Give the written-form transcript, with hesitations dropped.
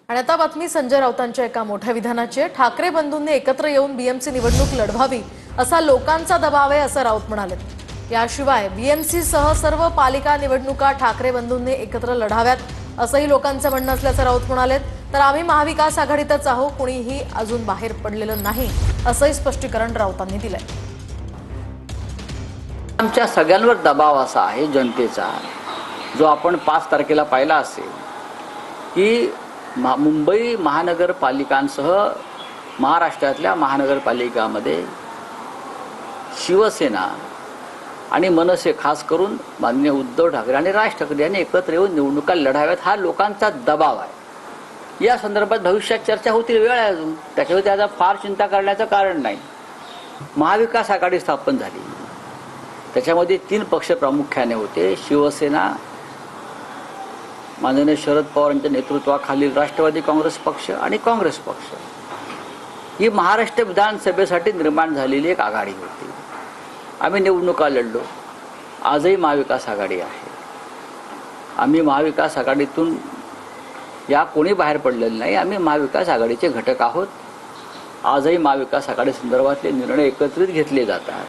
आणि आता बातमी संजय राऊतांच्या एका मोठ्या विधानाची आहे। ठाकरे बंधूंनी एकत्र येऊन बीएमसी निवडणूक लढवावी असा लोकांचा दबाव आहे असं राऊत म्हणाले। याशिवाय बीएमसी सह सर्व पालिका निवडणुका ठाकरे बंधूंनी एकत्र लढाव्यात असंही लोकांचं म्हणणं असल्याचं राऊत म्हणाले। तर आम्ही महाविकास आघाडीतच आहोत, कोणीही अजून बाहेर पडलेलं नाही असंही स्पष्टीकरण राऊतांनी दिलंय। आमच्या सगळ्यांवर दबाव असा आहे जनतेचा, जो आपण 5 तारखेला पाहिला असेल की मुंबई महानगरपालिकांसह महाराष्ट्रातल्या महानगरपालिकांमध्ये शिवसेना आणि मनसे, खास करून माननीय उद्धव ठाकरे आणि राज ठाकरे यांनी एकत्र येऊन निवडणुका लढाव्यात हा लोकांचा दबाव आहे। या संदर्भात भविष्यात चर्चा होतील, वेळ आहे अजून, त्याच्यावर त्याचा फार चिंता करण्याचं कारण नाही। महाविकास आघाडी स्थापन झाली, त्याच्यामध्ये 3 पक्ष प्रामुख्याने होते, शिवसेना, माननीय शरद पवार यांच्या नेतृत्वाखालील राष्ट्रवादी काँग्रेस पक्ष आणि काँग्रेस पक्ष। ही महाराष्ट्र विधानसभेसाठी निर्माण झालेली एक आघाडी होती। आम्ही निवडणुका लढलो, आजही महाविकास आघाडी आहे। आम्ही महाविकास आघाडीतून या कोणी बाहेर पडलेलं नाही, आम्ही महाविकास आघाडीचे घटक आहोत। आजही महाविकास आघाडी संदर्भातले निर्णय एकत्रित घेतले जातात।